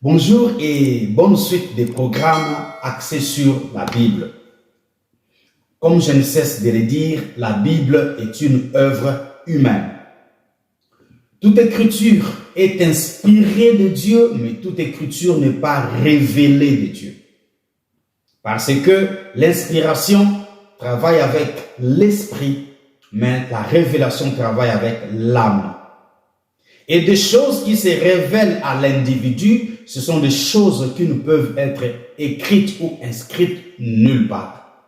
Bonjour et bonne suite des programmes axés sur la Bible. Comme je ne cesse de le dire, la Bible est une œuvre humaine. Toute écriture est inspirée de Dieu, mais toute écriture n'est pas révélée de Dieu. Parce que l'inspiration travaille avec l'esprit, mais la révélation travaille avec l'âme. Et des choses qui se révèlent à l'individu, ce sont des choses qui ne peuvent être écrites ou inscrites nulle part.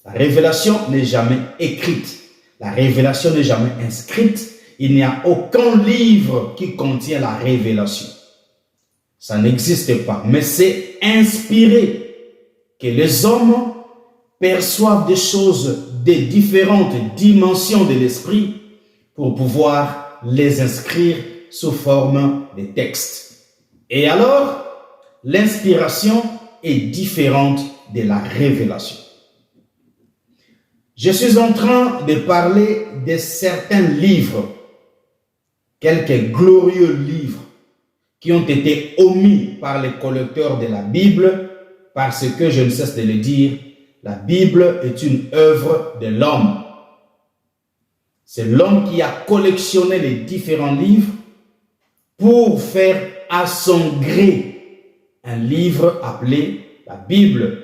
La révélation n'est jamais écrite. La révélation n'est jamais inscrite. Il n'y a aucun livre qui contient la révélation. Ça n'existe pas. Mais c'est inspiré que les hommes perçoivent des choses des différentes dimensions de l'esprit pour pouvoir les inscrire sous forme de textes. Et alors, l'inspiration est différente de la révélation. Je suis en train de parler de certains livres, quelques glorieux livres qui ont été omis par les collecteurs de la Bible parce que, je ne cesse de le dire, la Bible est une œuvre de l'homme. C'est l'homme qui a collectionné les différents livres pour faire à son gré un livre appelé la Bible,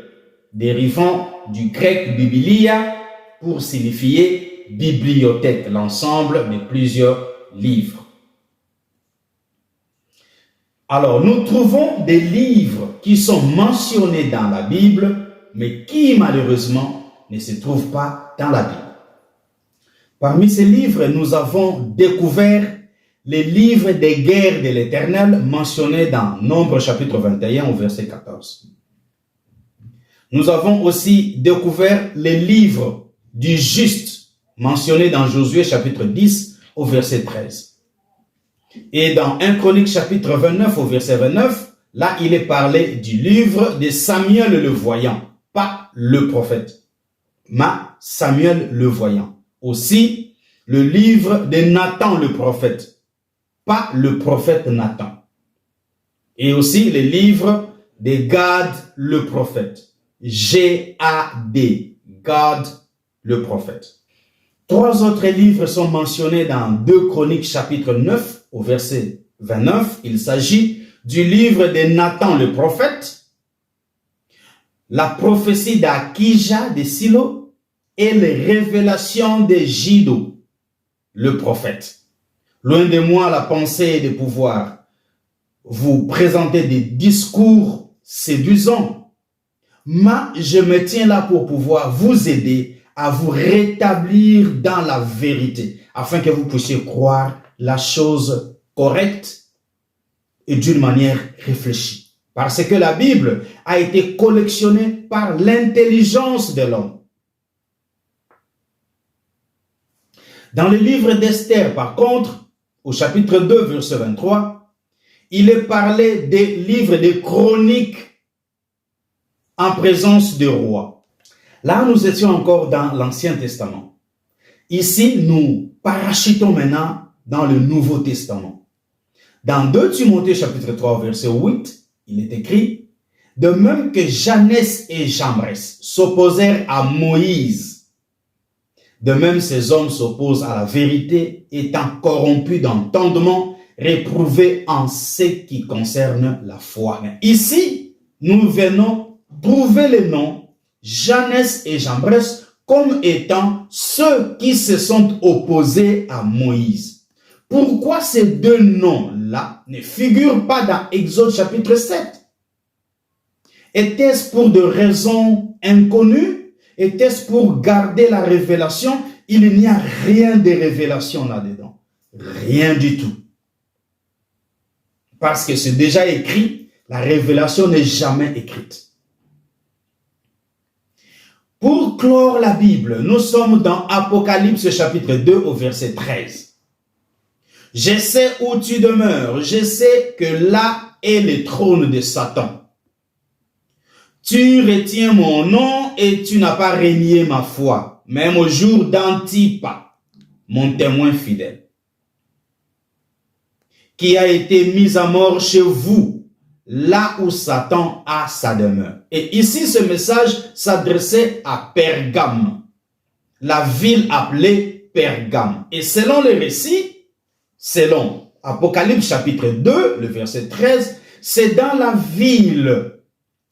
dérivant du grec biblia pour signifier bibliothèque, l'ensemble de plusieurs livres. Alors, nous trouvons des livres qui sont mentionnés dans la Bible, mais qui malheureusement ne se trouvent pas dans la Bible. Parmi ces livres, nous avons découvert les livres des guerres de l'Éternel mentionnés dans Nombre chapitre 21 au verset 14. Nous avons aussi découvert les livres du juste mentionnés dans Josué chapitre 10 au verset 13. Et dans 1 Chronique chapitre 29 au verset 29, là il est parlé du livre de Samuel le voyant, pas le prophète, mais Samuel le voyant. Aussi, le livre de Nathan le prophète, pas le prophète Nathan. Et aussi le livre de Gad le prophète, G-A-D, Gad le prophète. 3 autres livres sont mentionnés dans 2 Chroniques chapitre 9 au verset 29. Il s'agit du livre de Nathan le prophète, la prophétie d'Akija de Silo et les révélations de Jido, le prophète. Loin de moi la pensée de pouvoir vous présenter des discours séduisants, mais je me tiens là pour pouvoir vous aider à vous rétablir dans la vérité, afin que vous puissiez croire la chose correcte et d'une manière réfléchie. Parce que la Bible a été collectionnée par l'intelligence de l'homme. Dans le livre d'Esther, par contre, au chapitre 2, verset 23, il est parlé des livres de chroniques en présence de rois. Là, nous étions encore dans l'Ancien Testament. Ici, nous parachutons maintenant dans le Nouveau Testament. Dans 2 Timothée chapitre 3, verset 8, il est écrit « De même que Janès et Jambres s'opposèrent à Moïse, de même ces hommes s'opposent à la vérité, étant corrompus d'entendement, réprouvés en ce qui concerne la foi. » Ici, nous venons trouver les noms Janès et Jambres comme étant ceux qui se sont opposés à Moïse. Pourquoi ces deux noms-là ne figurent pas dans Exode chapitre 7? Était-ce pour des raisons inconnues? Était-ce pour garder la révélation? Il n'y a rien de révélation là-dedans. Rien du tout. Parce que c'est déjà écrit, la révélation n'est jamais écrite. Pour clore la Bible, nous sommes dans Apocalypse chapitre 2 au verset 13. Je sais où tu demeures, je sais que là est le trône de Satan. Tu retiens mon nom et tu n'as pas renié ma foi, même au jour d'Antipas, mon témoin fidèle, qui a été mis à mort chez vous là où Satan a sa demeure. Et ici, ce message s'adressait à Pergame, la ville appelée Pergame. Et selon le récit, selon Apocalypse chapitre 2, le verset 13, c'est dans la ville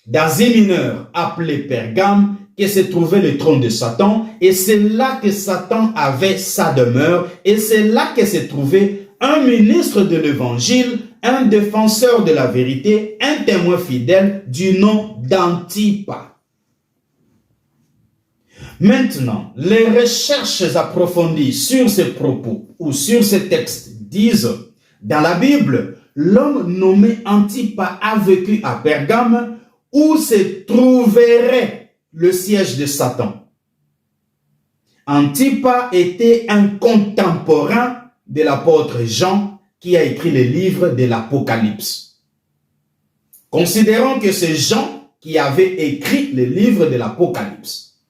d'Asie mineure appelée Pergame que se trouvait le trône de Satan, et c'est là que Satan avait sa demeure, et c'est là que se trouvait un ministre de l'évangile, un défenseur de la vérité, un témoin fidèle du nom d'Antipas. Maintenant, les recherches approfondies sur ces propos ou sur ces textes disent, dans la Bible, l'homme nommé Antipas a vécu à Pergame où se trouverait le siège de Satan. Antipas était un contemporain de l'apôtre Jean qui a écrit le livre de l'Apocalypse. Considérons que c'est Jean qui avait écrit le livre de l'Apocalypse.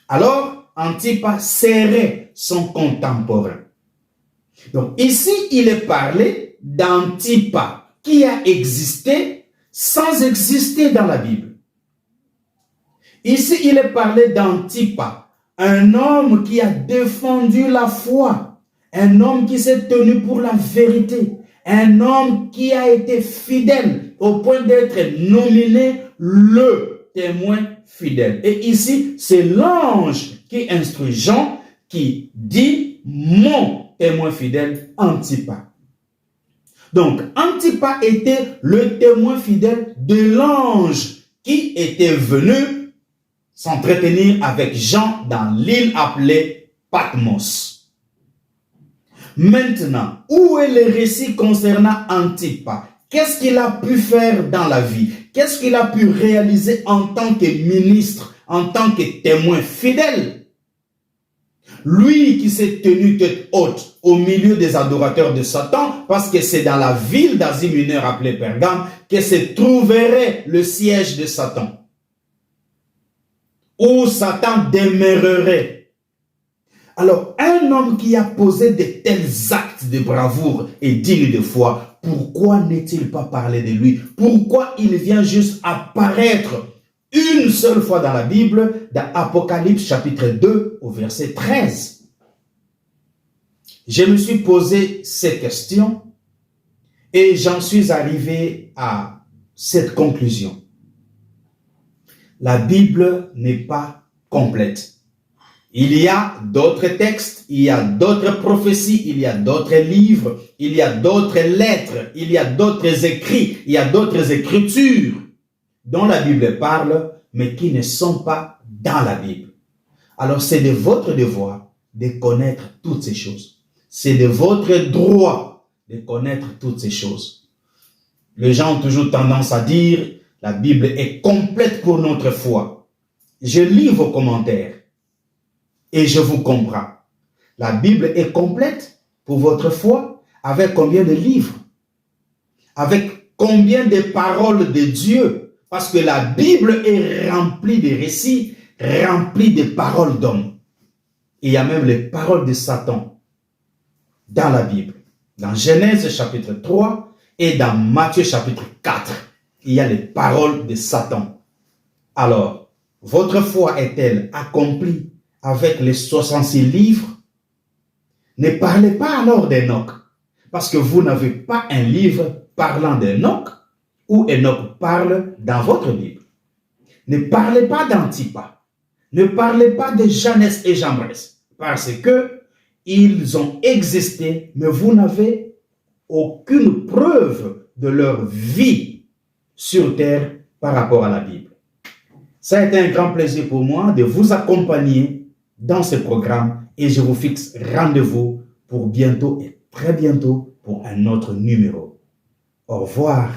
Alors, Antipas serait son contemporain. Donc ici, il est parlé d'Antipas qui a existé sans exister dans la Bible. Ici, il est parlé d'Antipas, un homme qui a défendu la foi, un homme qui s'est tenu pour la vérité, un homme qui a été fidèle au point d'être nominé le témoin fidèle. Et ici, c'est l'ange qui instruit Jean, qui dit « mon témoin fidèle, Antipas ». Donc, Antipas était le témoin fidèle de l'ange qui était venu s'entretenir avec Jean dans l'île appelée Patmos. Maintenant, où est le récit concernant Antipas? Qu'est-ce qu'il a pu faire dans la vie? Qu'est-ce qu'il a pu réaliser en tant que ministre, en tant que témoin fidèle? Lui qui s'est tenu tête haute au milieu des adorateurs de Satan, parce que c'est dans la ville d'Asie mineure appelée Pergame que se trouverait le siège de Satan, où Satan demeurerait. Alors, un homme qui a posé de tels actes de bravoure et digne de foi, pourquoi n'est-il pas parlé de lui? Pourquoi il vient juste apparaître une seule fois dans la Bible, dans Apocalypse chapitre 2 au verset 13? Je me suis posé ces questions et j'en suis arrivé à cette conclusion. La Bible n'est pas complète. Il y a d'autres textes, il y a d'autres prophéties, il y a d'autres livres, il y a d'autres lettres, il y a d'autres écrits, il y a d'autres écritures dont la Bible parle, mais qui ne sont pas dans la Bible. Alors c'est de votre devoir de connaître toutes ces choses. C'est de votre droit de connaître toutes ces choses. Les gens ont toujours tendance à dire, la Bible est complète pour notre foi. Je lis vos commentaires et je vous comprends. La Bible est complète pour votre foi avec combien de livres? Avec combien de paroles de Dieu? Parce que la Bible est remplie de récits, remplie de paroles d'hommes. Il y a même les paroles de Satan dans la Bible. Dans Genèse chapitre 3 et dans Matthieu chapitre 4, il y a les paroles de Satan. Alors, votre foi est-elle accomplie avec les 66 livres? Ne parlez pas alors d'Enoch, parce que vous n'avez pas un livre parlant d'Enoch, où Enoch parle dans votre Bible. Ne parlez pas d'Antipas, ne parlez pas de Jeannès et Jambres, parce que ils ont existé, mais vous n'avez aucune preuve de leur vie sur terre par rapport à la Bible. Ça a été un grand plaisir pour moi de vous accompagner dans ce programme et je vous fixe rendez-vous pour bientôt et très bientôt pour un autre numéro. Au revoir.